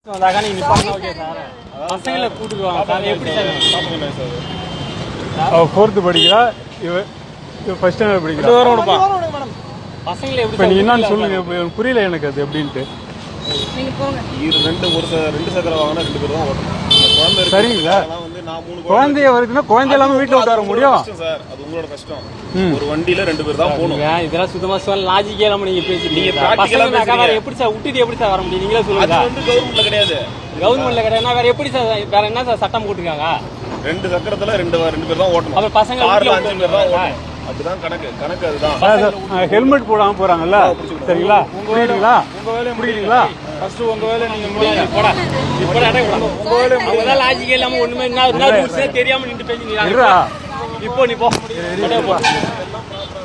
நீங்க okay sir. பசங்களை கூட்டுக்குவாங்க sir. எப்படி சார் அவ 4th படிக்கிறா, இவ ஃபர்ஸ்ட் ஸ்டாண்டர்ட் படிக்கிறா. பசங்களை எப்படி இப்போ நீங்க என்னன்னு சொல்லுங்க, புரியல எனக்கு அது எப்படின்ட்டு. நீங்க போங்க. ரெண்டு சக்கரம் வாங்கினா 2 பேர் தான் ஓட்டணும். குழந்தை சரிங்களா? வந்து நான் 3 குழந்தைய வருதுன்னா குழந்தை எல்லாமே வீட்டில் உட்கார முடியும் சார். அது உங்களோட கஷ்டம். ஒரு வண்டியில 2 பேர் தான் போகணும். இதெல்லாம் சுத்தமா சொல்ல லாஜிக்கே இல்லாம நீங்க பேசிட்டீங்க. எப்படி சார் விட்டுட்டு எப்படி சார் வர முடியும்? நீங்களே சொல்லுங்க. அது வந்து கவர்மெண்ட்ல கிடையாது. கவர்மெண்ட்ல கிடையாது. வேற எப்படி சார், வேற என்ன சார் சட்டம் போட்டுருக்காங்க? 2 சக்கரத்துல 2 பேர் தான் ஓட்டணும். அப்ப பசங்க 5 பேர் தான் ஓட்டணும். அதுதான் கணக்கு அதுதான். ஹெல்மெட் போடாம போறாங்கல்ல, சரிங்களா? புரியுதுங்களா? புரியுதுங்களா? ஃபர்ஸ்ட் உங்க வேலை நீங்க முடிங்க. போடா இப்போ உங்க வேலை அவங்கதான் லாஜிக்கே இல்லாம ஒண்ணுமே என்ன ரூல்ஸே தெரியாம நின்று பேசிக்கிறீங்க. இப்போ நீ போ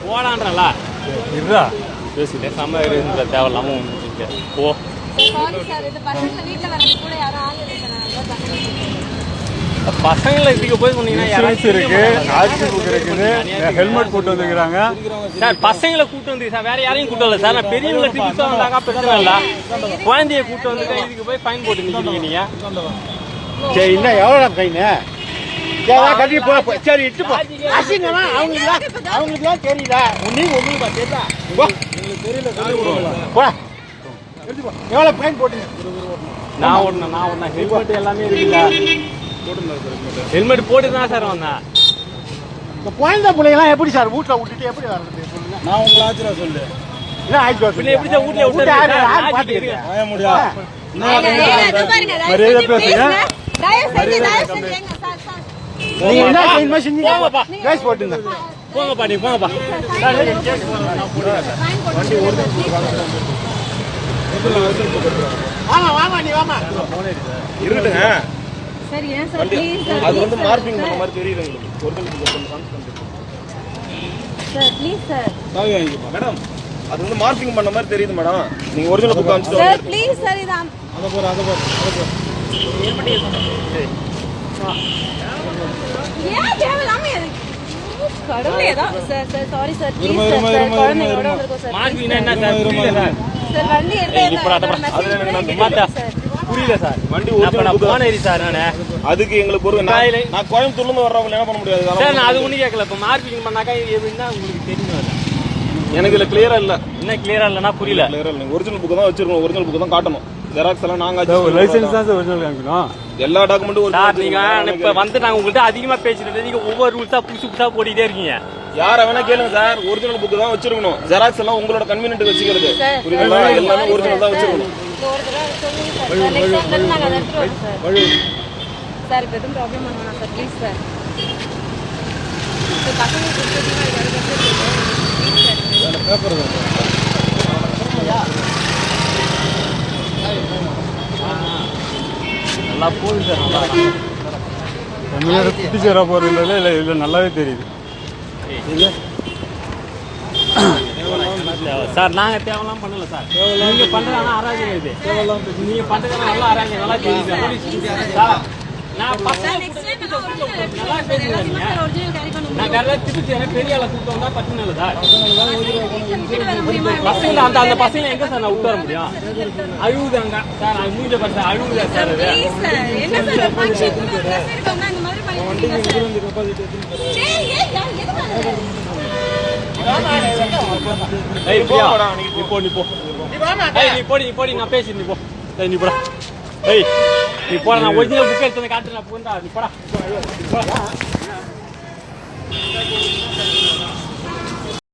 போடான்றல இருடா பேசிட்டே சம இருந்த தேவையில்லாம போ. சாரி சார், இது பசங்க வீட்ல வரது கூட யாரும் ஆள் இல்ல சார். பசங்களை இதுக்கு போய் சொன்னீங்கன்னா இன்சூரன்ஸ் இருக்கு, ஆர்சி புக் இருக்குது, ஹெல்மெட் போட்டு வந்துக்கிறாங்க சார். பசங்களை கூட்டு வந்து சார், வேற யாரையும் கூட்டு வரல சார். நான் பெரியவங்களை டிப்ஸ் வந்தாக்கா பிரச்சனை இல்ல. குழந்தைய கூட்டு வந்துட்டு இதுக்கு போய் ஃபைன் போட்டு நிக்கிறீங்க நீங்க. சரி, என்ன எவ்வளோ கைன்னு கட்டி போ. சரி இட்டு போ. அசிங்கமா அவங்களுக்குலாம் தெரியல. உங்களுக்கு தெரியல. போ எவ்வளோ ஃபைன் போட்டீங்க? நான் ஒண்ணு ஹெல்மெட் எல்லாமே இருக்குல்ல. ஹெல்மெட் போட்டு தான் சார் வந்தேன். இந்த குழந்தை பிள்ளைங்களாம் எப்படி சார் வீட்டில் விட்டுட்டு எப்படி வர்றது சொல்லுங்க. நான் உங்களை ஆச்சரியா சொல்லு. என்ன ஆயிடுச்சு பிள்ளை எப்படி சார் வீட்டுல விட்டு பார்த்துக்கிறேன். ஆய முடியாது. மரியாதை பேசுங்க. நீங்க என்ன கைமா செஞ்சீங்க? கேஸ் போட்டுங்க. போங்கப்பா, நீ போங்கப்பா. வண்டி வாமா நீ வாமா. இருக்கட்டுங்க. சரி ஏன் சார் ப்ளீஸ் சார். அது வந்து மார்க்கிங் பண்ண மாதிரி தெரியுது உங்களுக்கு. Original sir please sir. Madam, அது வந்து மார்க்கிங் பண்ண மாதிரி தெரியுது மேடம். நீங்க ஒரிஜினல் புக் காமிச்சிட்டு சார் ப்ளீஸ் சார். இது அத போற ஏன் தேவையில்லாம எதுக்கு கடவுளே தான் sir. Sir sorry sir please sir. குழந்தையோட வந்திருக்கோம் சார். மார்க்கிங் என்ன சார்? புரியல சார். சார் வண்டி எடுத்து புரியல சார். வண்டி போன ஏறி சார். அதுக்கு எங்களுக்கு ஒரு நான் கோயம்புத்தூர்ல இருந்து வர்றவங்க என்ன பண்ண முடியாது சார். நான் அது ஒண்ணு கேட்கல. இப்ப மார்க்கிங் பண்ணாக்கா எப்படின்னா உங்களுக்கு தெரியும். எனக்கு இதுல கிளியரா இல்ல. என்ன கிளியரா இல்லன்னா புரியல. கிளியரா இல்ல. ஒரிஜினல் புக் தான் வச்சிருக்கோம். ஒரிஜினல் புக் தான் காட்டணும். ஜெராக்ஸ் எல்லாம் நாங்க லைசென்ஸ் தான் சார் ஒரிஜினல் காமிக்கணும். எல்லா டாக்குமெண்ட்டும் சார் நீங்க இப்ப வந்து நாங்க உங்கள்ட்ட அதிகமா பேசிட்டு நீங்க ஒவ்வொரு ரூல்ஸா புதுசா போட்டுட்டே இருக்கீங்க. யார வேணா கேளுங்க சார். ஒரிஜினல் புக் தான் வச்சிருக்கணும். ஜெராக்ஸ் எல்லாம் உங்களோட கன்வீனியன்ட் வச்சுக்கிறது. புரியுதுங்களா? எல்லாமே ஒரிஜினல் தான் வச்சிருக்கணும். ஒரு தடவை சொல்லுங்க சார். நெக்ஸ்ட் டைம் நாங்க அதை எடுத்துட்டு வரோம் சார். சார் இப்போ எதுவும் ப்ராப்ளம் பண்ணலாம் சார் ப்ளீஸ் சார். இப்போ பசங்க கொடுத்துட்டீங்கன்னா பேப்பர் நல்லா போகுது சார். நல்லா தமிழ்நாடு குட்டிச்சேரா போறது இல்லை இல்லை நல்லாவே தெரியுது சார். நாங்க தேவையெல்லாம் பண்ணல சார். நீங்க பண்றதுனா அராஜகம். இது நீங்க பண்றது நல்லா அராஜகம் நல்லா தெரியுது சார். நான் பசங்க நல்லா பேசுறேன். நான் வேற திருச்சி பெரிய ஆளை கூப்பிட்டு வந்தா பிரச்சனை இல்லை சார். பசங்க அந்த பசங்க எங்க சார் நான் விட்டு வர முடியும்? அழுகுதாங்க சார். அது மூஞ்ச பார்த்து அழுகுதா சார். என்ன சார் ஃபங்க்ஷன் இருக்கோம்னா இந்த மாதிரி பண்ணிட்டீங்க சார். நீ போடி நான் பேசி நீ போ. நீ போடா. நீ போட. நான் ஒரிஜினல் புக் எடுத்து காட்டு. நான் போண்டா. நீ போடா.